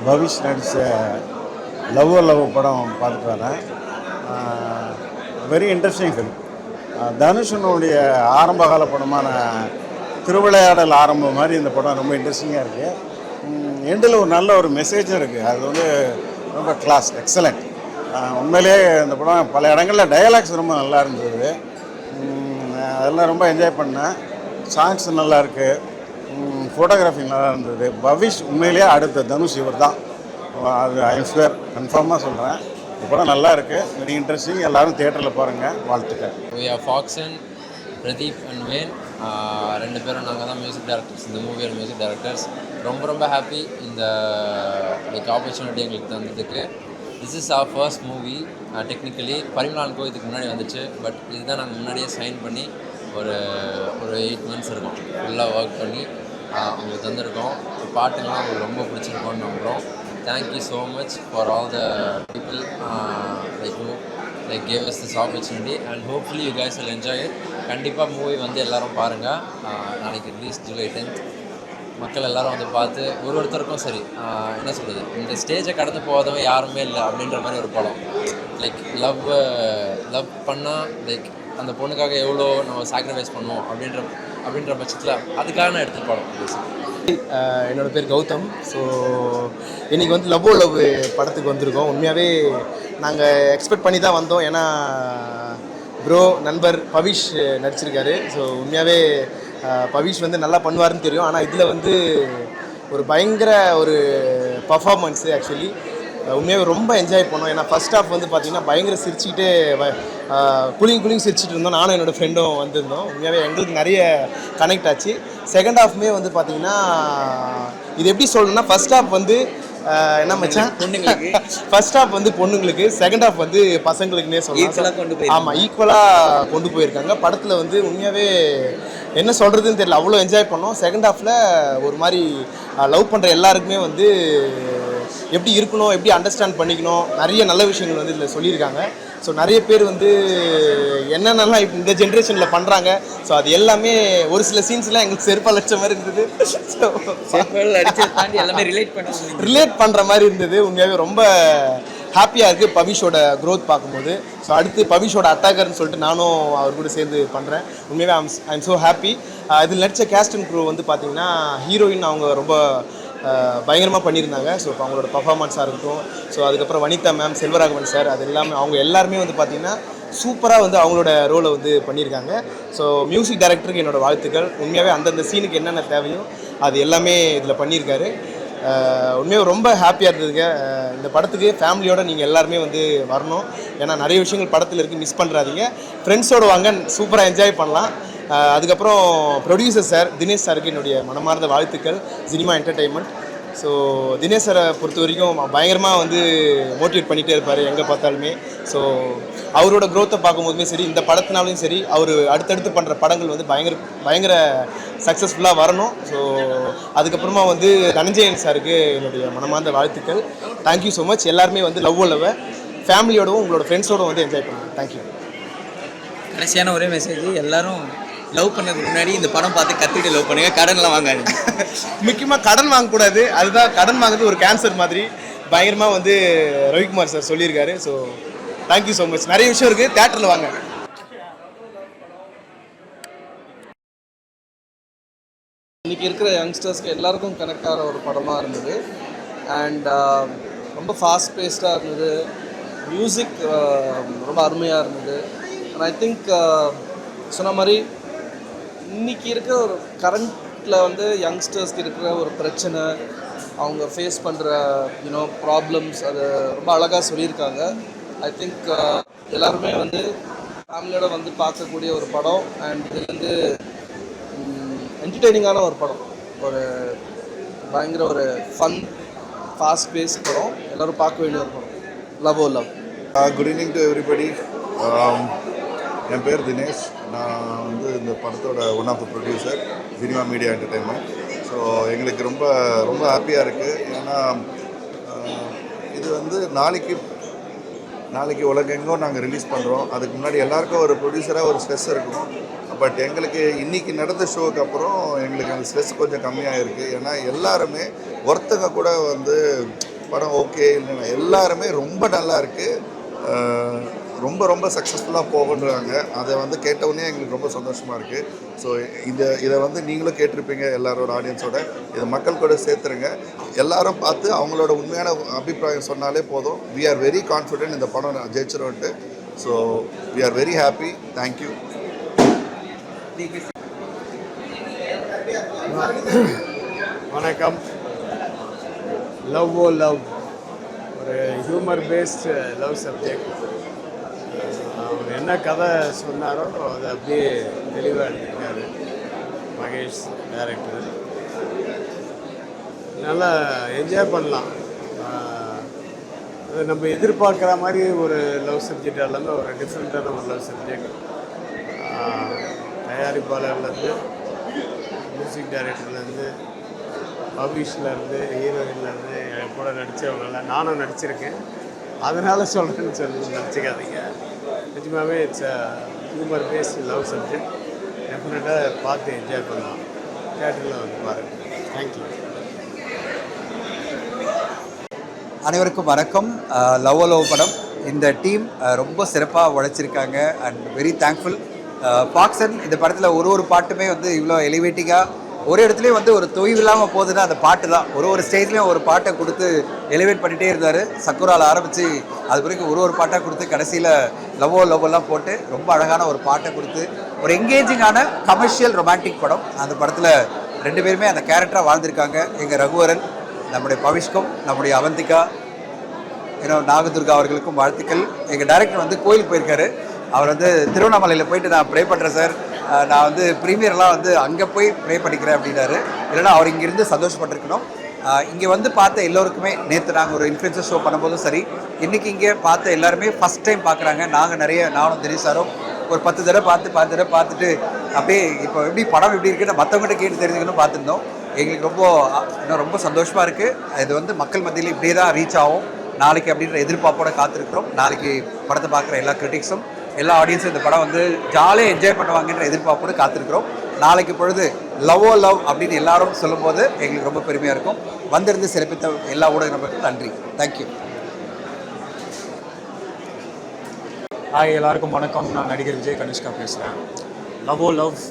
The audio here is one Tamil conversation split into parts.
பவிஷ் நடித்த லவ் படம் பார்த்துட்டு வரேன். Very interesting film. தனுஷனுடைய ஆரம்பகால படமான திருவிளையாடல் ஆரம்பம் மாதிரி இந்த படம் ரொம்ப இன்ட்ரெஸ்டிங்காக இருக்குது. எண்டில் ஒரு நல்ல ஒரு மெசேஜும் இருக்குது. அது வந்து ரொம்ப கிளாஸ் எக்ஸலண்ட். உண்மையிலேயே இந்த படம் பல இடங்களில் டயலாக்ஸ் ரொம்ப நல்லா இருந்தது. அதெல்லாம் ரொம்ப என்ஜாய் பண்ணேன். சாங்ஸ் நல்லா இருக்குது, ஃபோட்டோகிராஃபி நல்லா இருந்தது. பவிஷ் உண்மையிலேயே அடுத்த தனுஷ் இவர் தான். அது ஐஸ்வர் கன்ஃபார்மாக சொல்கிறேன். இந்த படம் நல்லா இருக்குது, வெரி இன்ட்ரெஸ்டிங். எல்லோரும் தியேட்டரில் பாருங்கள். வாழ்த்துக்கள். ஃபாக்ஸன், பிரதீப் அண்ட் வேன் ரெண்டு பேரும் நாங்கள் தான் மியூசிக் டைரக்டர்ஸ், இந்த மூவியோட மியூசிக் டைரக்டர்ஸ். ரொம்ப ஹாப்பி இந்த ஆப்பர்ச்சுனிட்டி எங்களுக்கு தந்ததுக்கு. This is our first movie. Technically பரிமளானுக்கோ இதுக்கு முன்னாடி வந்துச்சு, பட் இதுதான் நாங்கள் முன்னாடியே சைன் பண்ணி ஒரு 8 months இருக்கும் ஃபுல்லாக ஒர்க் பண்ணி அவங்களுக்கு தந்திருக்கோம். பாட்டுலாம் அவங்களுக்கு ரொம்ப பிடிச்சிருக்கோன்னு நம்புகிறோம். Thank you so much for all the people like gave us this opportunity and hopefully you guys will enjoy it. கண்டிப்பாக மூவி வந்து எல்லோரும் பாருங்கள். நாளைக்கு ரிலீஸ் July 10th. மக்கள் எல்லோரும் வந்து பார்த்து ஒருத்தருக்கும் சரி என்ன சொல்கிறது, இந்த ஸ்டேஜை கடந்து போகாதவங்க யாருமே இல்லை அப்படின்ற மாதிரி ஒரு படம். லைக் லவ் பண்ணால் லைக் அந்த பொண்ணுக்காக எவ்வளோ நம்ம சாக்ரிஃபைஸ் பண்ணுவோம் அப்படின்ற பட்சத்தில் அதுக்காக நான் எடுத்த படம். என்னோடய பேர் கௌதம். ஸோ இன்றைக்கி வந்து லவ் படத்துக்கு வந்திருக்கோம். உண்மையாகவே நாங்கள் எக்ஸ்பெக்ட் பண்ணி தான் வந்தோம். ஏன்னா ப்ரோ நண்பர் பவிஷ் நடிச்சிருக்காரு. ஸோ உண்மையாகவே பவிஷ் வந்து நல்லா பண்ணுவாருன்னு தெரியும். ஆனால் இதில் வந்து ஒரு பயங்கர ஒரு பர்ஃபார்மன்ஸு ஆக்சுவலி உண்மையாகவே ரொம்ப என்ஜாய் பண்ணோம். ஏன்னா ஃபஸ்ட் ஹாஃப் வந்து பார்த்திங்கன்னா பயங்கர சிரிச்சுக்கிட்டே குளிங் சிரிச்சுட்டு இருந்தோம். நானும் என்னோடய ஃப்ரெண்டும் வந்திருந்தோம். உண்மையாகவே எங்களுக்கு நிறைய கனெக்ட் ஆச்சு. செகண்ட் ஹாஃப்மே வந்து பார்த்திங்கன்னா இது எப்படி சொல்லணும்னா, ஃபஸ்ட் ஹாஃப் வந்து என்ன மச்சான் பொண்ணுங்களுக்கு, ஃபர்ஸ்ட் ஹாஃப் வந்து பொண்ணுங்களுக்கு, செகண்ட் ஹாஃப் வந்து பசங்களுக்குன்னே சொல்லலாம். ஆமாம், ஈக்குவலாக கொண்டு போயிருக்காங்க. படத்தில் வந்து உண்மையாகவே என்ன சொல்கிறதுன்னு தெரியல, அவ்வளோ என்ஜாய் பண்ணோம். செகண்ட் ஹாஃபில் ஒரு மாதிரி லவ் பண்ணுற எல்லாருக்குமே வந்து எப்படி இருக்கணும், எப்படி அண்டர்ஸ்டாண்ட் பண்ணிக்கணும், நிறைய நல்ல விஷயங்கள் வந்து இதில் சொல்லியிருக்காங்க. ஸோ நிறைய பேர் வந்து என்னென்னலாம் இப்போ இந்த ஜென்ரேஷனில் பண்ணுறாங்க. ஸோ அது எல்லாமே ஒரு சில சீன்ஸ்லாம் எங்களுக்கு செருப்பால் அடிச்ச மாதிரி இருந்தது. எல்லாமே ரிலேட் பண்ணுற மாதிரி இருந்தது. உண்மையாகவே ரொம்ப ஹாப்பியாக இருக்குது பவிஷோட க்ரோத் பார்க்கும்போது. ஸோ அடுத்து பவிஷோட அட்டாக்கர்னு சொல்லிட்டு நானும் அவர் கூட சேர்ந்து பண்ணுறேன். உண்மையாகவே ஐ எம் ஸோ ஹாப்பி. இதில் நடித்த கேஸ்ட் அண்ட் க்ரூ வந்து பார்த்திங்கன்னா ஹீரோயின் அவங்க ரொம்ப பயங்கரமாக பண்ணியிருந்தாங்க. ஸோ இப்போ அவங்களோட பர்ஃபார்மன்ஸாக இருக்கட்டும், ஸோ அதுக்கப்புறம் வனிதா மேம், செல்வராகவன் சார், அது எல்லாமே அவங்க எல்லாருமே வந்து பார்த்திங்கன்னா சூப்பராக வந்து அவங்களோட ரோலை வந்து பண்ணியிருக்காங்க. ஸோ மியூசிக் டைரக்டருக்கு என்னோடய வாழ்த்துக்கள். உண்மையாகவே அந்தந்த சீனுக்கு என்னென்ன தேவையோ அது எல்லாமே இதில் பண்ணியிருக்காரு. உண்மையாக ரொம்ப ஹாப்பியாக இருந்ததுங்க. இந்த படத்துக்கு ஃபேமிலியோடு நீங்கள் எல்லாருமே வந்து வரணும். ஏன்னா நிறைய விஷயங்கள் படத்தில் இருக்குது, மிஸ் பண்ணுறாதீங்க. ஃப்ரெண்ட்ஸோடு வாங்க, சூப்பராக என்ஜாய் பண்ணலாம். அதுக்கப்புறம் ப்ரொடியூசர் சார் தினேஷ் சாருக்கு என்னுடைய மனமார்ந்த வாழ்த்துக்கள், சினிமா என்டர்டெயின்மெண்ட். ஸோ தினேஷ் சாரை பொறுத்த வரைக்கும் பயங்கரமாக வந்து மோட்டிவேட் பண்ணிகிட்டே இருப்பார் எங்கே பார்த்தாலுமே. ஸோ அவரோட க்ரோத்தை பார்க்கும்போதுமே சரி, இந்த படத்தினாலும் சரி, அவர் அடுத்தடுத்து பண்ணுற படங்கள் வந்து பயங்கர சக்ஸஸ்ஃபுல்லாக வரணும். ஸோ அதுக்கப்புறமா வந்து தனஞ்சயன் சாருக்கு என்னுடைய மனமார்ந்த வாழ்த்துக்கள். Thank you so much. எல்லாருமே வந்து லவ் ஃபேமிலியோடவும் உங்களோட ஃப்ரெண்ட்ஸோடு வந்து என்ஜாய் பண்ணுங்கள். தேங்க்யூ. கடைசியான ஒரே மெசேஜ், எல்லோரும் லவ் பண்ணதுக்கு முன்னாடி இந்த படம் பார்த்து கற்றுக்கிட்டு லவ் பண்ணுங்க, கடன்லாம் வாங்காது. முக்கியமாக கடன் வாங்கக்கூடாது. அதுதான், கடன் வாங்குறது ஒரு கேன்சர் மாதிரி பயங்கரமாக வந்து ரவிக்குமார் சார் சொல்லியிருக்காரு. So thank you so much. நிறைய விஷயம் இருக்குது, தேட்டரில் வாங்க. இன்றைக்கி இருக்கிற யங்ஸ்டர்ஸ்க்கு எல்லாருக்கும் கனெக்ட் ஆகிற ஒரு படமாக இருந்தது. அண்ட் ரொம்ப ஃபாஸ்ட் பேஸ்டாக இருந்தது. மியூசிக் ரொம்ப அருமையாக இருந்தது. அண்ட் ஐ திங்க் சொன்ன மாதிரி இன்றைக்கி இருக்கிற ஒரு கரண்ட்டில் வந்து யங்ஸ்டர்ஸ்க்கு இருக்கிற ஒரு பிரச்சனை, அவங்க ஃபேஸ் பண்ணுற ப்ராப்ளம்ஸ், அது ரொம்ப அழகாக சொல்லியிருக்காங்க. ஐ திங்க் எல்லாருமே வந்து ஃபேமிலியோட வந்து பார்க்கக்கூடிய ஒரு படம். அண்ட் இது வந்து என்டர்டெய்னிங்கான ஒரு படம், ஒரு பயங்கர ஒரு ஃபன் ஃபாஸ்ட் பேஸ் படம். எல்லோரும் பார்க்க வேண்டிய ஒரு படம். Love. Good evening to everybody. என் பேர் தினேஷ். நான் வந்து இந்த படத்தோட one of the producer, cinema media entertainment. So எங்களுக்கு ரொம்ப ரொம்ப ஹாப்பியாக இருக்குது. ஏன்னா இது வந்து நாளைக்கு நாளைக்கு உலகெங்கும் நாங்கள் ரிலீஸ் பண்ணுறோம். அதுக்கு முன்னாடி எல்லாருக்கும் ஒரு ப்ரொடியூசராக ஒரு ஸ்ட்ரெஸ் இருக்கும். பட் எங்களுக்கு இன்றைக்கி நடந்த ஷோவுக்கு அப்புறம் எங்களுக்கு அந்த ஸ்ட்ரெஸ் கொஞ்சம் கம்மியாக இருக்குது. ஏன்னா எல்லாருமே ஒருத்தங்க கூட வந்து படம் ஓகே இல்லைன்னா எல்லாருமே ரொம்ப நல்லா இருக்குது, ரொம்ப ரொம்ப சக்ஸஸ்ஃபுல்லாக போகன்றாங்க. அதை வந்து கேட்டவுடனே எங்களுக்கு ரொம்ப சந்தோஷமாக இருக்குது. ஸோ இதை வந்து நீங்களும் கேட்டிருப்பீங்க எல்லாரோட ஆடியன்ஸோட. இதை மக்கள் கூட சேர்த்துருங்க. எல்லாரும் பார்த்து அவங்களோட உண்மையான அபிப்பிராயம் சொன்னாலே போதும். வி ஆர் வெரி கான்ஃபிடென்ட் இந்த படம் ஜெயிச்சிரும்ட்டு. So we are very happy. Thank you. வணக்கம். லவ் ஓ லவ் ஒரு ஹியூமர் பேஸ்டு லவ் சப்ஜெக்ட். அவர் என்ன கதை சொன்னாரோ அதை அப்படியே தெளிவாக எடுத்துருக்காரு மகேஷ் டைரக்டர். நல்லா என்ஜாய் பண்ணலாம். அது நம்ம எதிர்பார்க்குற மாதிரி ஒரு லவ் சப்ஜெக்ட் இல்லாமல் ஒரு டிஃப்ரெண்ட்டான ஒரு லவ் சப்ஜெக்ட். தயாரிப்பாளர்லேருந்து மியூசிக் டைரக்டர்லேருந்து பப்ளிஷ்லேருந்து ஹீரோயின்லேருந்து என் கூட நடித்தவங்களாம் நானும் நடிச்சிருக்கேன். அதனால் சொல்கிறேன்னு நினச்சிக்காதீங்க. நிஜமாகவே it's humour based love subject. டெஃபினட்டாக பார்த்து என்ஜாய் பண்ணலாம். தியேட்டரில் வந்து பாருங்கள். தேங்க்யூ. அனைவருக்கும் வணக்கம். லவ் லவ் படம் இந்த டீம் ரொம்ப சிறப்பாக உழைச்சிருக்காங்க அண்ட் வெரி தேங்க்ஃபுல். பாக்சன் இந்த படத்தில் ஒரு பாட்டுமே வந்து இவ்வளோ எலிவேட்டிங்காக ஒரு இடத்துலையும் வந்து ஒரு தொய்வு இல்லாமல் போகுதுன்னா அந்த பாட்டு தான். ஒரு ஸ்டேஜ்லேயும் ஒரு பாட்டை கொடுத்து எலிவேட் பண்ணிகிட்டே இருந்தார். சக்குரால் ஆரம்பித்து அது பிறகு ஒரு பாட்டாக கொடுத்து கடைசியில் லவ்வெல்லாம் போட்டு ரொம்ப அழகான ஒரு பாட்டை கொடுத்து ஒரு என்கேஜிங்கான கமர்ஷியல் ரொமான்டிக் படம். அந்த படத்தில் 2 பேருமே அந்த கேரக்டராக வாழ்ந்திருக்காங்க. எங்கள் ரகுவரன், நம்முடைய பவிஷ்கம், நம்முடைய அவந்திகா, நாகதுர்கா அவர்களுக்கும் வாழ்த்துக்கள். எங்கள் டைரக்டர் வந்து கோயிலுக்கு போயிருக்காரு. அவர் வந்து திருவண்ணாமலையில் போயிட்டு நான் ப்ரே பண்ணுறேன் சார், நான் வந்து ப்ரீமியர்லாம் வந்து அங்கே போய் ப்ரே பண்ணிக்கிறேன் அப்படின்னாரு. இல்லைனா அவர் இங்கேருந்து சந்தோஷப்பட்டிருக்கணும். இங்கே வந்து பார்த்த எல்லோருக்குமே நேற்று நாங்கள் ஒரு இன்ஃப்ளூயன்சர் ஷோ பண்ணும்போதும் சரி, இன்றைக்கி இங்கே பார்த்த எல்லாருமே ஃபஸ்ட் டைம் பார்க்குறாங்க. நானும் தினேஷ் சாரும் ஒரு 10 தடவை பார்த்துட்டு அப்படியே இப்போ எப்படி படம் எப்படி இருக்குன்னு மற்றவங்ககிட்ட கேட்டு தெரிஞ்சுக்கணும் பார்த்துருந்தோம். எங்களுக்கு ரொம்ப சந்தோஷமாக இருக்குது. இது வந்து மக்கள் மத்தியில் இப்படியே தான் ரீச் ஆகும் நாளைக்கு அப்படின்ற எதிர்பார்ப்போட காத்திருக்கிறோம். நாளைக்கு படத்தை பார்க்குற எல்லா கிரிட்டிக்ஸும் எல்லா ஆடியன்ஸும் இந்த படம் வந்து ஜாலியாக என்ஜாய் பண்ணுவாங்கன்ற எதிர்பார்ப்போடு காத்திருக்கிறோம். நாளைக்கு பொழுது லவ் அப்படின்னு எல்லாரும் சொல்லும்போது எங்களுக்கு ரொம்ப பெருமையாக இருக்கும். வந்திருந்து சிறப்பித்த எல்லா ஊடக நபர்களுக்கும் நன்றி. தேங்க்யூ. ஹாய், எல்லாருக்கும் வணக்கம். நான் நடிகர் விஜய் கனிஷ்கா பேசுகிறேன். லவ்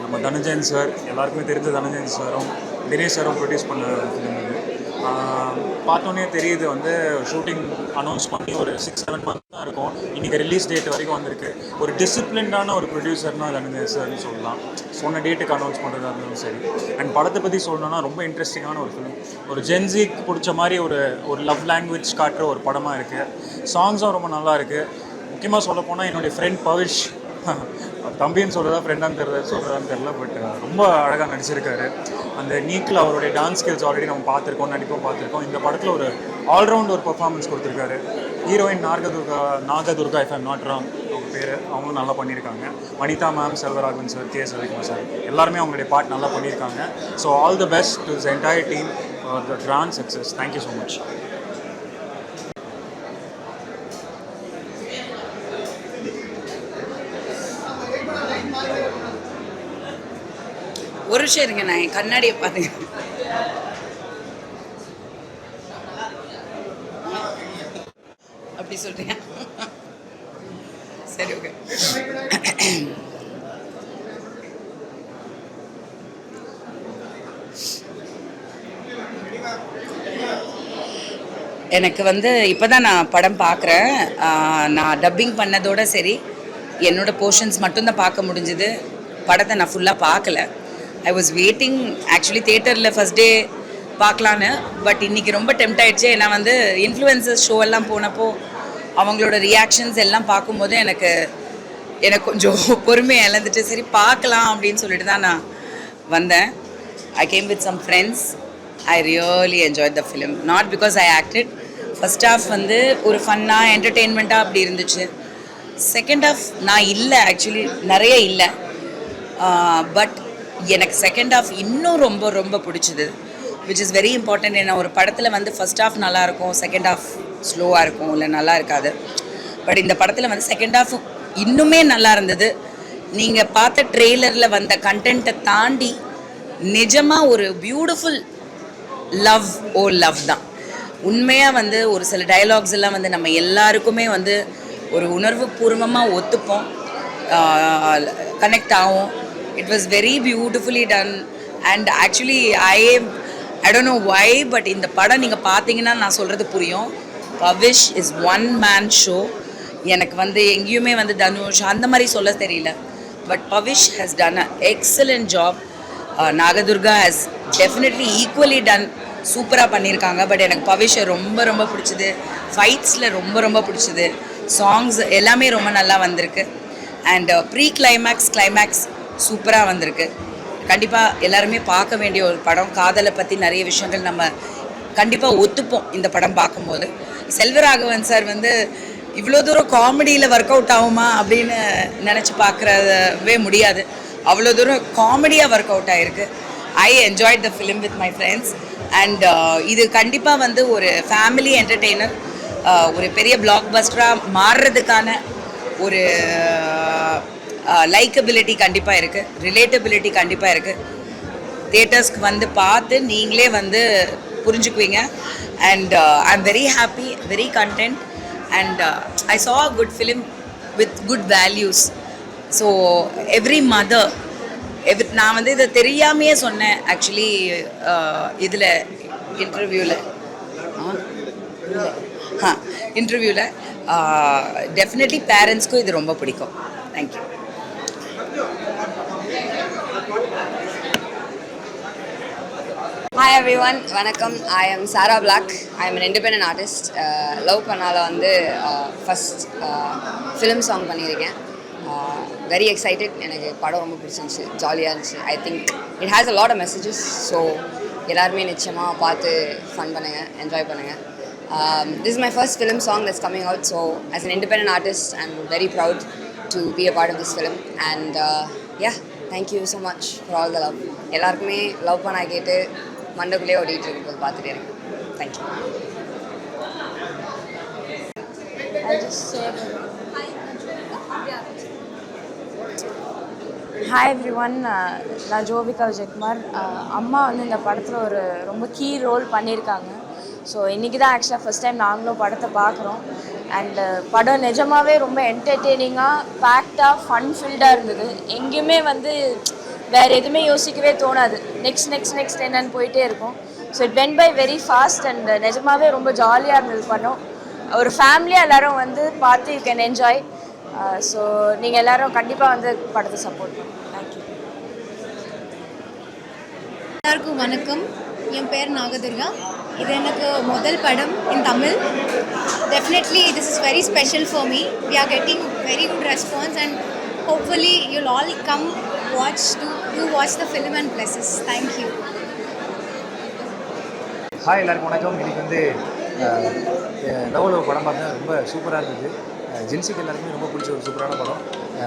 நம்ம தனஞ்சயன் சார், எல்லாருக்குமே தெரிஞ்ச தனஞ்சயன் சாரும் தினேஷ் சாரும் ப்ரொடியூஸ் பண்ண ஃபிலிம் இது. பார்த்தோன்னே தெரியுது வந்து ஷூட்டிங் அனௌன்ஸ் பண்ணி ஒரு 6-7 மந்த் தான் இருக்கும். இன்றைக்கி ரிலீஸ் டேட் வரைக்கும் வந்திருக்கு. ஒரு டிசிப்ளின்டான ஒரு ப்ரொடியூசர்னால் தனஞ்சயன் சார்னு சொல்லலாம். சொன்ன டேட்டுக்கு அனௌன்ஸ் பண்ணுறதா இருந்தாலும் சரி. அண்ட் படத்தை பற்றி சொல்லணும்னா ரொம்ப இன்ட்ரெஸ்டிங்கான ஒரு ஃபிலிம். ஒரு ஜென்ஸிக்கு பிடிச்ச மாதிரி ஒரு லவ் லாங்குவேஜ் காட்டுற ஒரு படமாக இருக்குது. சாங்ஸும் ரொம்ப நல்லா இருக்குது. முக்கியமாக சொல்லப்போனால் என்னுடைய ஃப்ரெண்ட் பவிஷ், தம்பின்னு சொல்கிறதான்னு தெரில, பட் ரொம்ப அழகாக நடிச்சிருக்காரு. அந்த நீக்கில் அவருடைய டான்ஸ் ஸ்கில்ஸ் ஆல்ரெடி நம்ம பார்த்துருக்கோம். இந்த படத்தில் ஒரு ஆல்ரவுண்ட் ஒரு பர்ஃபார்மன்ஸ் கொடுத்துருக்காரு. Heroine Nagadurga if I'm not wrong அவங்க பேர், அவங்களும் நல்லா பண்ணியிருக்காங்க. Vanitha ma'am, Selvaraghavan sir, K Ravikumar sir, எல்லாருமே அவங்களுடைய பார்ட் நல்லா பண்ணியிருக்காங்க. So all the best to the entire team for the grand success. Thank you so much. ஒரு விஷயம் இருங்க, நான் என் கண்ணாடியை பார்த்துங்க. அப்படி சொல்றீங்க? சரி, ஓகே. எனக்கு வந்து இப்போ தான் நான் படம் பார்க்குறேன். நான் டப்பிங் பண்ணதோடு சரி, என்னோடய போர்ஷன்ஸ் மட்டும்தான் பார்க்க முடிஞ்சுது. படத்தை நான் ஃபுல்லாக பார்க்கல. ஐ வாஸ் வெயிட்டிங் ஆக்சுவலி தியேட்டரில் ஃபஸ்ட் டே பார்க்கலான்னு. பட் இன்றைக்கி ரொம்ப டெம்ட் ஆகிடுச்சு. ஏன்னா வந்து இன்ஃப்ளூயன்சர்ஸ் ஷோ எல்லாம் போனப்போ அவங்களோட ரியாக்ஷன்ஸ் எல்லாம் பார்க்கும்போது எனக்கு கொஞ்சம் பொறுமையை இழந்துட்டு சரி பார்க்கலாம் அப்படின்னு சொல்லிட்டு தான் நான் வந்தேன். I came with some friends. I really enjoy the film. Not because I acted. First half வந்து ஒரு ஃபன்னாக என்டர்டெயின்மெண்ட்டாக அப்படி இருந்துச்சு. செகண்ட் ஹாஃப் நான் இல்லை, ஆக்சுவலி நிறைய இல்லை. பட் எனக்கு செகண்ட் ஹாஃப் இன்னும் ரொம்ப ரொம்ப பிடிச்சிது, விச் இஸ் வெரி இம்பார்ட்டன்ட். ஏன்னா ஒரு படத்தில் வந்து ஃபஸ்ட் ஹாஃப் நல்லாயிருக்கும், செகண்ட் ஹாஃப் ஸ்லோவாக இருக்கும், இல்லை நல்லா இருக்காது. பட் இந்த படத்தில் வந்து செகண்ட் ஹாஃப் இன்னுமே நல்லா இருந்தது. நீங்கள் பார்த்த ட்ரெய்லரில் வந்த கண்டென்ட்டை தாண்டி நிஜமாக ஒரு பியூட்டிஃபுல் லவ் தான். உண்மையாக வந்து ஒரு சில டயலாக்ஸ் எல்லாம் வந்து நம்ம எல்லாருக்குமே வந்து ஒரு உணர்வு பூர்வமாக ஒத்துப்போம், கனெக்ட் ஆகும். It was very beautifully done. And actually I don't know why, but இந்த படம் நீங்கள் பார்த்தீங்கன்னா நான் சொல்கிறது புரியும். Pavish is one man show. எனக்கு வந்து எங்கேயுமே வந்து தனுஷ் அந்த மாதிரி சொல்ல தெரியல, but Pavish has done a excellent job. Nagadurga has definitely equally done, சூப்பராக பண்ணியிருக்காங்க. பட் எனக்கு பவிஷை ரொம்ப ரொம்ப பிடிச்சிது. ஃபைட்ஸில் ரொம்ப ரொம்ப பிடிச்சிது. சாங்ஸ் எல்லாமே ரொம்ப நல்லா வந்திருக்கு. அண்ட் ப்ரீ கிளைமேக்ஸ் சூப்பராக வந்திருக்கு. கண்டிப்பாக எல்லாருமே பார்க்க வேண்டிய ஒரு படம். காதலை பற்றி நிறைய விஷயங்கள் நம்ம கண்டிப்பாக ஒத்துப்போம் இந்த படம் பார்க்கும்போது. செல்வராகவன் சார் வந்து இவ்வளோ தூரம் காமெடியில் ஒர்க் அவுட் ஆகுமா அப்படின்னு நினச்சி பார்க்குறவே முடியாது. அவ்வளோ தூரம் காமெடியாக ஒர்க் அவுட் ஆகிருக்கு. I enjoyed the film with my friends. And இது கண்டிப்பாக வந்து ஒரு ஃபேமிலி என்டர்டெய்னர், ஒரு பெரிய பிளாக் பஸ்டராக மாறுறதுக்கான ஒரு லைக்கபிலிட்டி கண்டிப்பாக இருக்குது, ரிலேட்டபிலிட்டி கண்டிப்பாக இருக்குது. தியேட்டர்ஸ்க்கு வந்து பார்த்து நீங்களே வந்து புரிஞ்சுக்குவீங்க. And I am very happy, very content. And I saw a good film with good values. So every mother நான் வந்து இதை தெரியாமையே சொன்னேன் ஆக்சுவலி இதில் இன்டர்வியூவில் டெஃபினெட்லி பேரண்ட்ஸ்க்கும் இது ரொம்ப பிடிக்கும். தேங்க்யூ. Hi everyone, வணக்கம். I am Sarah Black. I am an independent artist. Love பண்ணால வந்து ஃபஸ்ட் ஃபிலிம் சாங் பண்ணியிருக்கேன். Very excited. எனக்கு படம் ரொம்ப பிடிச்சிருந்துச்சு, ஜாலியாக இருந்துச்சு. I think it has a lot of messages. So எல்லாருமே நிச்சயமாக பார்த்து ஃபன் பண்ணுங்கள், என்ஜாய் பண்ணுங்கள். This is my first film song that's coming out. So as an independent artist, I'm very proud to be a part of this film. And yeah, thank you so much for all the love. எல்லாருக்குமே லவ் பண்ண கேட்டு மண்டக்குள்ளே ஓடிட்டு இருக்கும்போது பார்த்துட்டே இருக்கேன். தேங்க்யூ. ஹாய் எவ்ரி ஒன், நான் ஜோவிகா விஜயகுமார். அம்மா வந்து இந்த படத்தில் ஒரு ரொம்ப கீ ரோல் பண்ணியிருக்காங்க. ஸோ இன்றைக்கி தான் ஆக்சுவலாக ஃபஸ்ட் டைம் நாங்களும் படத்தை பார்க்குறோம். அண்டு படம் நிஜமாகவே ரொம்ப என்டர்டெய்னிங்காக, பேக்டாக, ஃபன் ஃபில்டாக இருந்தது. எங்கேயுமே வந்து வேறு எதுவுமே யோசிக்கவே தோணாது. நெக்ஸ்ட் என்னன்னு போயிட்டே இருக்கும். So it went by very fast. And நிஜமாகவே ரொம்ப ஜாலியாக இருந்தது படம். ஒரு ஃபேமிலியாக எல்லோரும் வந்து பார்த்து யூ கேன் என்ஜாய். ஸோ நீங்கள் எல்லோரும் கண்டிப்பாக வந்து படத்தை சப்போர்ட் பண்ணுங்கள். தேங்க்யூ. எல்லாருக்கும் வணக்கம். என் பேர் நாகதுர்கா. இது எனக்கு முதல் படம் in Tamil. Definitely this is very special for me. We are getting very good response and hopefully you'll all come watch the film and bless us. Thank you. Hi எல்லாருக்கும் வணக்கம். இன்றைக்கி வந்து லவ் படம் பார்த்தா ரொம்ப சூப்பராக இருந்தது. ஜென்சிக்கு எல்லாருக்குமே ரொம்ப பிடிச்ச ஒரு சூப்பரான படம்.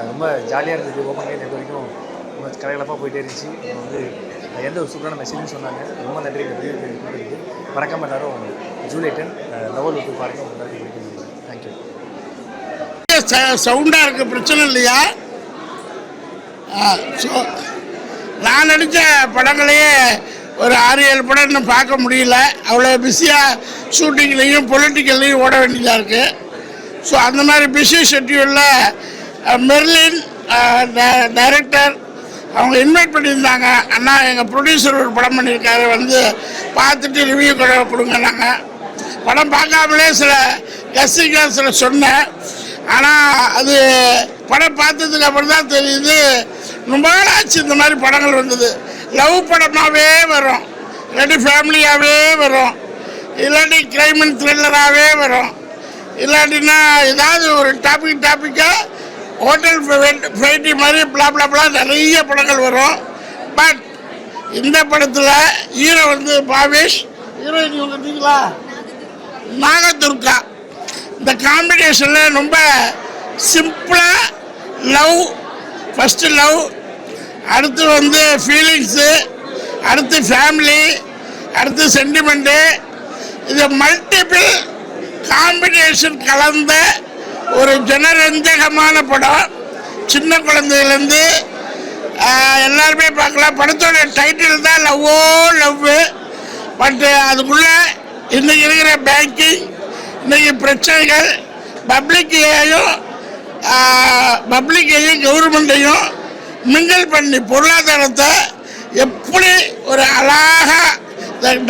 ரொம்ப ஜாலியாக இருந்தது. ஓப்பன்லேயே இது வரைக்கும் ரொம்ப கலகலப்பாக போயிட்டே இருந்துச்சு. வந்து எந்த ஒரு சூப்பரான மெசேஜ்னு சொன்னாங்க. ரொம்ப நன்றி. இந்த வீடியோ கொடுத்துருக்கு. மறக்காமல் எல்லாரும் ஜூலை 10 லவ் போய் பாருங்கள். உங்கள் எல்லாருக்கும் பிடிக்கும். தேங்க்யூ. சவுண்டாக இருக்க பிரச்சனை இல்லையா? ஸோ நான் நடித்த படங்களையே ஒரு 6-7 படம் இன்னும் பார்க்க முடியல. அவ்வளோ பிஸியாக ஷூட்டிங்லேயும் பொலிட்டிக்கல்லையும் ஓட வேண்டியதாக இருக்குது. ஸோ அந்த மாதிரி பிஸி ஷெட்யூலில் மெர்லின் டைரக்டர் அவங்க இன்வைட் பண்ணியிருந்தாங்க. அண்ணா எங்கள் ப்ரொடியூசர் ஒரு படம் பண்ணியிருக்காரு, வந்து பார்த்துட்டு ரிவ்யூ கொடுங்க. நாங்கள் படம் பார்க்காமலே சில கசிக்காக சில சொன்னேன். ஆனால் அது படம் பார்த்ததுக்கு அப்புறம் தான் தெரியுது, ரொம்ப நாளாச்சு இந்த மாதிரி படங்கள் வந்தது. லவ் படமாகவே வரும், இல்லாட்டி ஃபேமிலியாகவே வரும், இல்லாட்டி கிரைம் அண்ட் த்ரில்லராகவே வரும், இல்லாட்டின்னா ஏதாவது ஒரு டாப்பிக்காக ஹோட்டல் ஃபைட்டி மாதிரி பிளா நிறைய படங்கள் வரும். பட் இந்த படத்தில் ஹீரோ வந்து பாவேஷ், ஹீரோயின் இவங்க பார்த்தீங்களா நாகதுர்கா. இந்த காம்பினேஷனில் ரொம்ப சிம்பிளாக லவ், ஃபஸ்ட்டு லவ், அடுத்து வந்து ஃபீலிங்ஸு, அடுத்து ஃபேமிலி, அடுத்து சென்டிமெண்ட்டு, இது மல்டிபிள் காம்பினேஷன் கலந்த ஒரு ஜனரஞ்சகமான படம். சின்ன குழந்தையிலேருந்து எல்லாருமே பார்க்கலாம். படத்தோட டைட்டில் தான் லவ்வோ லவ்வு. பட்டு அதுக்குள்ளே இன்றைக்கி இருக்கிற பேங்கிங், இன்றைக்கி பிரச்சனைகள், பப்ளிக்கையும் கவர்மெண்ட்டையும் மிங்கிள் பண்ணி பொருளாதாரத்தை எப்படி ஒரு அழகாக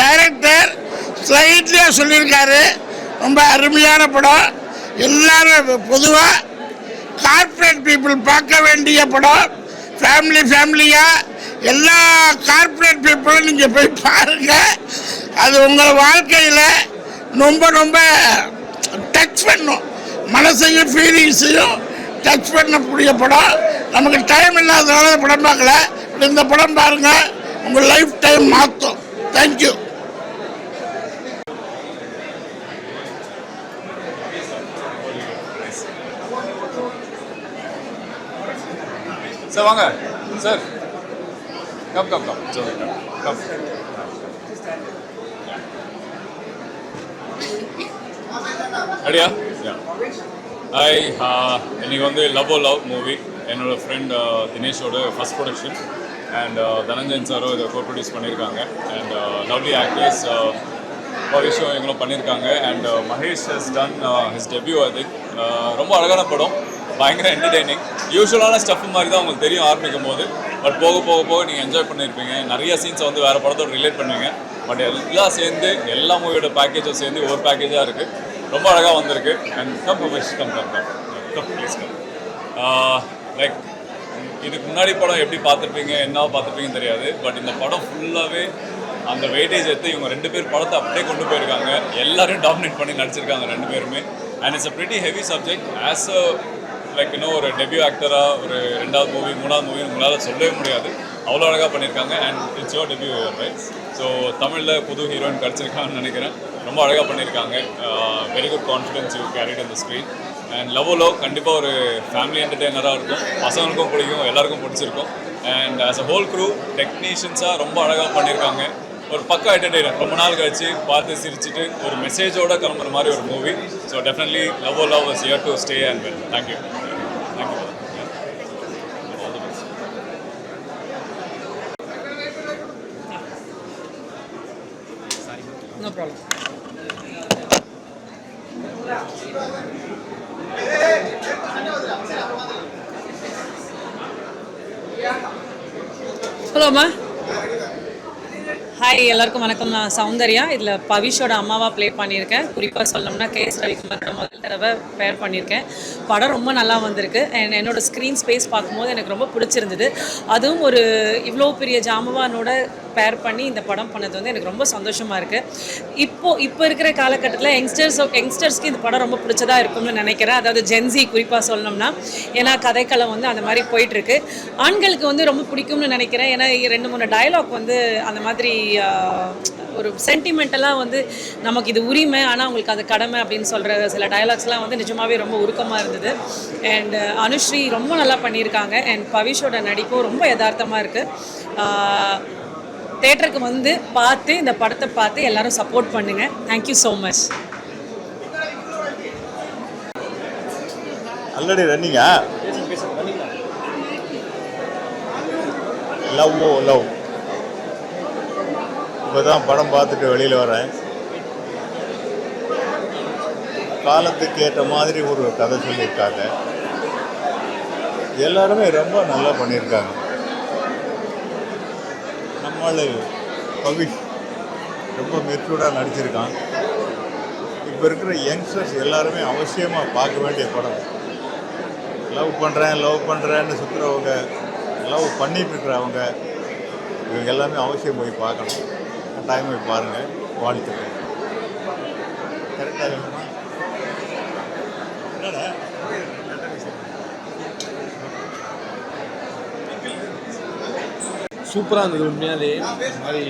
டைரக்டர் ஸ்லைட்லியாக சொல்லியிருக்காரு. ரொம்ப அருமையான படம். எல்லாரும் பொதுவாக கார்ப்பரேட் பீப்புள் பார்க்க வேண்டிய படம். ஃபேமிலியாக எல்லா கார்ப்பரேட் பீப்புளும் நீங்கள் போய் பாருங்கள். அது உங்கள் வாழ்க்கையில் ரொம்ப டச் பண்ணும். மனசையும் ஃபீலிங்ஸையும் டச் பண்ணக்கூடிய படம். நமக்கு டைம் இல்லாதனால படம் பார்க்கல. இந்த படம் பாருங்கள், உங்கள் லைஃப் டைம் மாற்றும். தேங்க்யூ. சார் வாங்க சார். கம் அடியா. ஹாய், இன்றைக்கி வந்து லவ் மூவி என்னோடய ஃப்ரெண்ட் தினேஷோட ஃபஸ்ட் ப்ரொடக்ஷன். அண்ட் தனஞ்சயன் சாரும் இதை கோ ப்ரொடியூஸ் பண்ணியிருக்காங்க. அண்ட் லவ்லி ஆக்டர்ஸ் பவிஷும் எங்களும் பண்ணியிருக்காங்க. And Mahesh has done his debut. I think ரொம்ப அழகான படம், பயங்கர என்டர்டெய்னிங். யூஸ்வலான ஸ்டஃப் மாதிரி தான் உங்களுக்கு தெரியும் ஆரம்பிக்கும் போது. பட் போக நீங்கள் என்ஜாய் பண்ணியிருப்பீங்க. நிறைய சீன்ஸை வந்து வேறு படத்தோடு ரிலேட் பண்ணுவீங்க. பட் எல்லாம் சேர்ந்து எல்லா மூவியோட பேக்கேஜும் சேர்ந்து ஒரு பேக்கேஜாக இருக்குது. ரொம்ப அழகாக வந்திருக்கு. And come please come. Like இதுக்கு முன்னாடி படம் எப்படி பார்த்துருப்பீங்க, என்ன பார்த்துருப்பீங்கன்னு தெரியாது. பட் இந்த படம் ஃபுல்லாகவே அந்த வெயிட்டேஜ் எடுத்து இவங்க 2 பேர் படத்தை அப்படியே கொண்டு போயிருக்காங்க. எல்லாரும் டாமினேட் பண்ணி நடிச்சிருக்காங்க 2 பேருமே. And it's a pretty heavy subject. As a like இன்னும் ஒரு டெபியூ ஆக்டராக ஒரு 2வது மூவி 3வது மூவி உங்களால் சொல்லவே முடியாது. அவ்வளோ அழகாக பண்ணியிருக்காங்க. And it's your debut right. So தமிழில் புது ஹீரோயின் கிடச்சிருக்காங்கன்னு நினைக்கிறேன். ரொம்ப அழகாக பண்ணியிருக்காங்க. Very good confidence you carried in the screen. And love கண்டிப்பாக ஒரு ஃபேமிலி என்டர்டெய்னராக இருக்கும். பசங்களுக்கும் பிடிக்கும், எல்லாருக்கும் பிடிச்சிருக்கும். And as a whole crew டெக்னீஷியன்ஸாக ரொம்ப அழகாக பண்ணியிருக்காங்க. ஒரு பக்கா என்டர்டெய்னர். ரொம்ப நாள் கழிச்சு பார்த்து சிரிச்சுட்டு ஒரு மெசேஜோடு கிளம்புற மாதிரி ஒரு movie. So definitely love is here to stay and well. Thank you. No problem. Hello அம்மா. ஹாய், எல்லாருக்கும் வணக்கம். நான் சௌந்தர்யா. இதில் பவிஷோட அம்மாவாக ப்ளே பண்ணியிருக்கேன். குறிப்பாக சொல்லணும்னா KS ரவிக்குமார் முதல் தடவை பேர் பண்ணியிருக்கேன். படம் ரொம்ப நல்லா வந்திருக்கு. அண்ட் என்னோடய ஸ்க்ரீன் ஸ்பேஸ் பார்க்கும்போது எனக்கு ரொம்ப பிடிச்சிருந்தது. அதுவும் ஒரு இவ்வளோ பெரிய ஜாம்பவானோட பேர் பண்ணி இந்த படம் பண்ணது வந்து எனக்கு ரொம்ப சந்தோஷமாக இருக்குது. இப்போ இருக்கிற காலகட்டத்தில் யங்ஸ்டர்ஸ்க்கு இந்த படம் ரொம்ப பிடிச்சதா இருக்கும்னு நினைக்கிறேன். அதாவது ஜென்சி குறிப்பாக சொல்லணும்னா, ஏன்னா கதைக்களம் வந்து அந்த மாதிரி போயிட்டுருக்கு. ஆண்களுக்கு வந்து ரொம்ப பிடிக்கும்னு நினைக்கிறேன். ஏன்னா 2-3 டயலாக் வந்து அந்த மாதிரி ஒரு சென்டிமெண்டலாக வந்து நமக்கு இது உரிமை, ஆனால் அவங்களுக்கு அது கடமை அப்படின்னு சொல்கிற சில டயலாக்ஸ்லாம் வந்து நிஜமாகவே ரொம்ப உருக்கமாக இருந்தது. அண்ட் அனுஸ்ரீ ரொம்ப நல்லா பண்ணியிருக்காங்க. அண்ட் பவிஷோட நடிப்பும் ரொம்ப யதார்த்தமாக இருக்குது. தேட்டருக்கு வந்து பார்த்து இந்த படத்தை பார்த்து எல்லாரும் சப்போர்ட் பண்ணுங்கள். Thank you so much. ஆல்ரெடி ரன்னிங்கா? லவ் இப்போ தான் படம் பார்த்துட்டு வெளியில் வரேன். காலத்துக்கு ஏற்ற மாதிரி ஒரு கதை சொல்லியிருக்காங்க. எல்லாருமே ரொம்ப நல்லா பண்ணியிருக்காங்க. நம்மளு பவிஷ் ரொம்ப மெச்சூர்டாக நடிச்சிருக்கான். இப்போ இருக்கிற யங்ஸ்டர்ஸ் எல்லாருமே அவசியமாக பார்க்க வேண்டிய படம். லவ் பண்ணுறேன்னு சுற்றுறவங்க, லவ் பண்ணிகிட்டு இருக்கிறவங்க, இவங்க எல்லாமே அவசியம் போய் பார்க்கணும். டைம் போய் பாருங்கள். வாழ்த்துக்கள். கரெக்டாக வேணுமா? என்னடா சூப்பராக இருந்தது. உண்மையாலே இந்த மாதிரி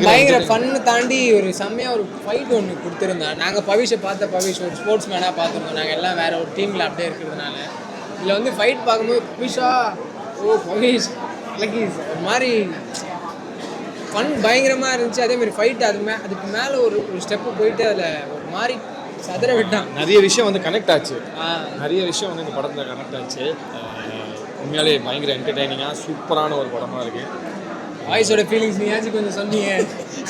பயங்கர ஃபன்னு தாண்டி ஒரு செம்மையாக ஒரு ஃபைட் ஒன்று கொடுத்துருந்தேன். நாங்கள் பவிஷை பவிஷ் ஒரு ஸ்போர்ட்ஸ் மேனாக பார்த்துருந்தோம். நாங்கள் எல்லாம் வேறு ஒரு டீமில் அப்படியே இருக்கிறதுனால இதில் வந்து ஃபைட் பார்க்கும்போது பவிஷ் ஒரு மாதிரி ஃபன் பயங்கரமாக இருந்துச்சு. அதேமாதிரி ஃபைட் அதுக்கு மேலே ஒரு ஸ்டெப்பு போயிட்டு அதில் ஒரு மாதிரி சதுர விட்டான். நிறைய விஷயம் வந்து கனெக்ட் ஆச்சு. நிறைய விஷயம் வந்து இந்த படத்தில் கனெக்ட் ஆச்சு. உண்மையாலே பயங்கர என்டர்டைனிங்காக சூப்பரான ஒரு படமாக இருக்குது. பாய்ஸோட ஃபீலிங்ஸ் நீயாச்சும் கொஞ்சம் சொன்னீங்க,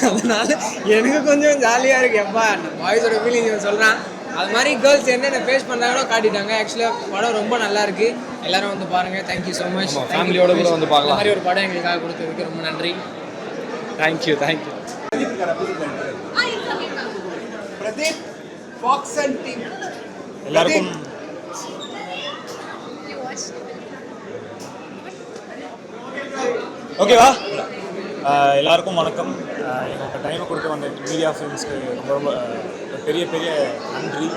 அதனால எனக்கு கொஞ்சம் ஜாலியாக இருக்குது. எப்பா பாய்ஸோட ஃபீலிங்ஸ் சொல்கிறான், அது மாதிரி கேர்ள்ஸ் என்னென்ன ஃபேஸ் பண்ணுறாங்களோ காட்டிட்டாங்க. ஆக்சுவலாக படம் ரொம்ப நல்லா இருக்குது, எல்லாரும் வந்து பாருங்கள். Thank you so much. ஃபேமிலியோட கூட வந்து பார்க்கலாம். இந்த மாதிரி ஒரு படம் எங்களுக்காக கொடுத்ததுக்கு ரொம்ப நன்றி. Thank you thank you. Pradeep Fox and team எல்லாருக்கும் ஓகேவா? எல்லாருக்கும் வணக்கம். எங்களுக்கு டைமை கொடுத்து வந்த மீடியா ஃபிலிம்ஸ்க்கு ரொம்ப ரொம்ப பெரிய பெரிய நன்றி.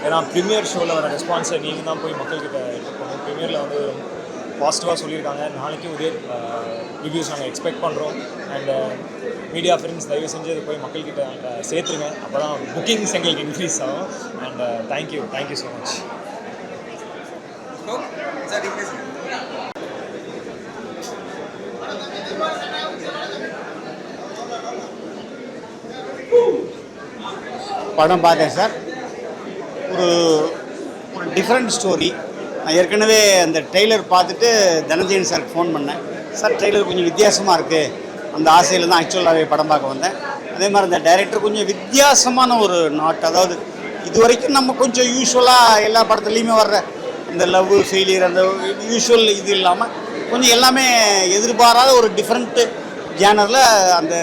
ஏன்னா ப்ரீமியர் ஷோவில் வர ரெஸ்பான்ஸை நீங்கள் தான் போய் மக்கள்கிட்ட எடுத்து போகணும். ப்ரீமியரில் வந்து பாசிட்டிவாக சொல்லியிருக்காங்க. நாளைக்கும் இதே ரிவ்யூஸ் நாங்கள் எக்ஸ்பெக்ட் பண்ணுறோம். அண்ட் மீடியா ஃபிலிம்ஸ் தயவு செஞ்சு அதை போய் மக்கள்கிட்ட சேர்த்துருங்க, அப்போ தான் புக்கிங்ஸ் எங்களுக்கு இன்க்ரீஸ் ஆகும். And thank you so much. படம் பார்த்தேன் சார். ஒரு ஒரு டிஃப்ரெண்ட் ஸ்டோரி. நான் ஏற்கனவே அந்த ட்ரெய்லர் பார்த்துட்டு தனஞ்சயன் சாருக்கு ஃபோன் பண்ணேன். சார் ட்ரெய்லர் கொஞ்சம் வித்தியாசமாக இருக்குது, அந்த ஆசையில் தான் ஆக்சுவலாகவே படம் பார்க்க வந்தேன். அதே மாதிரி அந்த டைரக்டர் கொஞ்சம் வித்தியாசமான ஒரு நாட், அதாவது இது வரைக்கும் நம்ம கொஞ்சம் யூஸ்வலாக எல்லா படத்துலேயுமே வர்ற இந்த லவ் ஃபெயிலியர் அந்த யூஸ்வல் இது இல்லாமல் கொஞ்சம் எல்லாமே எதிர்பாராத ஒரு டிஃப்ரெண்ட்டு ஜேனரில் அந்த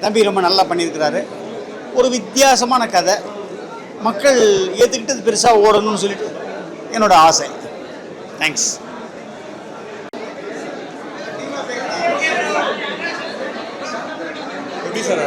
தம்பி ரொம்ப நல்லா பண்ணியிருக்கிறாரு. ஒரு வித்தியாசமான கதை, மக்கள் ஏற்றுக்கிட்டு அது பெருசாக ஓடணும்னு சொல்லிட்டு என்னோட ஆசை. தேங்க்ஸ். எப்படி சார்?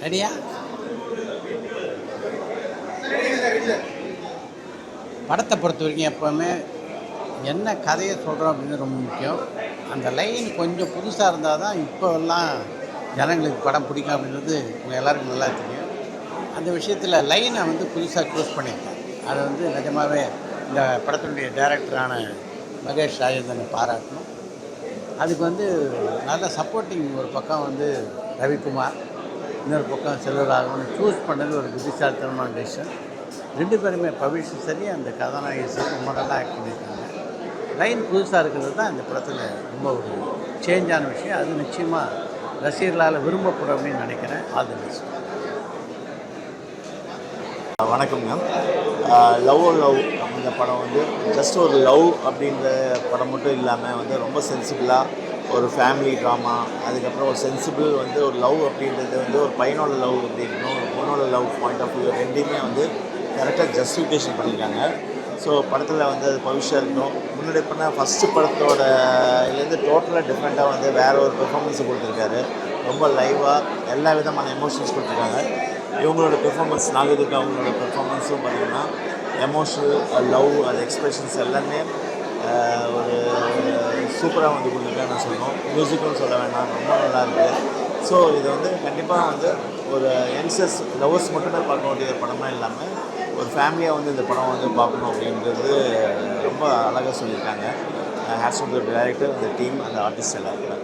ரெடியா? படத்தை பொறுத்த வரைக்கும் எப்போவுமே என்ன கதையை சொல்கிறோம் அப்படின்னு ரொம்ப முக்கியம். அந்த லைன் கொஞ்சம் புதுசாக இருந்தால் தான் இப்போல்லாம் ஜனங்களுக்கு படம் பிடிக்கும் அப்படின்றது உங்கள் எல்லாருக்கும் நல்லா தெரியும். அந்த விஷயத்தில் லைனை வந்து புதுசாக சூஸ் பண்ணியிருக்கேன். அதை வந்து நிஜமாகவே இந்த படத்தினுடைய டைரக்டரான மகேஷ் ராஜேந்திரனை பாராட்டணும். அதுக்கு வந்து நல்ல சப்போர்ட்டிங் ஒரு பக்கம் வந்து ரவிக்குமார், இன்னொரு பக்கம் செல்வராகவன் சூஸ் பண்ணது ஒரு புத்திசாலித்தனமான டெசிஷன். ரெண்டு பேருமே பவிஷும் சரி அந்த கதாநாயகி சரி ரொம்ப நல்லா ஆக்ட் பண்ணியிருக்காங்க. லைன் புதுசாக இருக்கிறது தான் இந்த படத்தில் ரொம்ப ஒரு சேஞ்சான விஷயம். அது நிச்சயமாக ரசிகர்களால் விரும்பப்படும் அப்படின்னு நினைக்கிறேன். All the best. வணக்கம்ங்க. லவ் அப்படின்ற படம் வந்து ஜஸ்ட் ஒரு லவ் அப்படின்ற படம் மட்டும் இல்லாமல் வந்து ரொம்ப சென்சிபிளாக ஒரு ஃபேமிலி ட்ராமா, அதுக்கப்புறம் ஒரு சென்சிபிள் வந்து ஒரு லவ் அப்படின்றது வந்து ஒரு பையனோட லவ் அப்படி இருக்கணும், ஒரு பொண்ணோட லவ் பாயிண்ட் ஆஃப் வியூ ரெண்டையுமே வந்து கரெக்டாக ஜஸ்டிஃபிகேஷன் பண்ணியிருக்காங்க. ஸோ படத்தில் வந்து அது பவிஷாக இருக்கணும். முன்னாடி பண்ண ஃபஸ்ட்டு படத்தோட இதுலேருந்து டோட்டலாக டிஃப்ரெண்ட்டாக வந்து வேறு ஒரு பெர்ஃபார்மன்ஸை கொடுத்துருக்காரு. ரொம்ப லைவாக எல்லா விதமான எமோஷன்ஸ் கொடுத்துருக்காங்க. இவங்களோட பெர்ஃபார்மன்ஸ், நாகதுர்கா அவங்களோட பெர்ஃபார்மன்ஸும் பார்த்திங்கன்னா எமோஷனல் லவ் அது எக்ஸ்பிரஷன்ஸ் எல்லாமே ஒரு சூப்பராக வந்து கொடுத்துருக்கேன் நான் சொல்லணும். மியூசிக்கும் சொல்ல வேண்டாம், ரொம்ப நல்லாயிருக்கு. ஸோ இது வந்து கண்டிப்பாக வந்து ஒரு யங்ஸ்டர்ஸ் லவர்ஸ் மட்டும்தான் பார்க்க வேண்டிய ஒரு படமாக இல்லாமல் ஒரு ஃபேமிலியாக வந்து இந்த படம் வந்து பார்க்கணும் அப்படின்றது ரொம்ப அழகாக சொல்லியிருக்காங்க. ஹேட்ஸ் ஆஃப் தி டைரக்டர், அந்த டீம், அந்த ஆர்டிஸ்ட் எல்லாருக்கும்.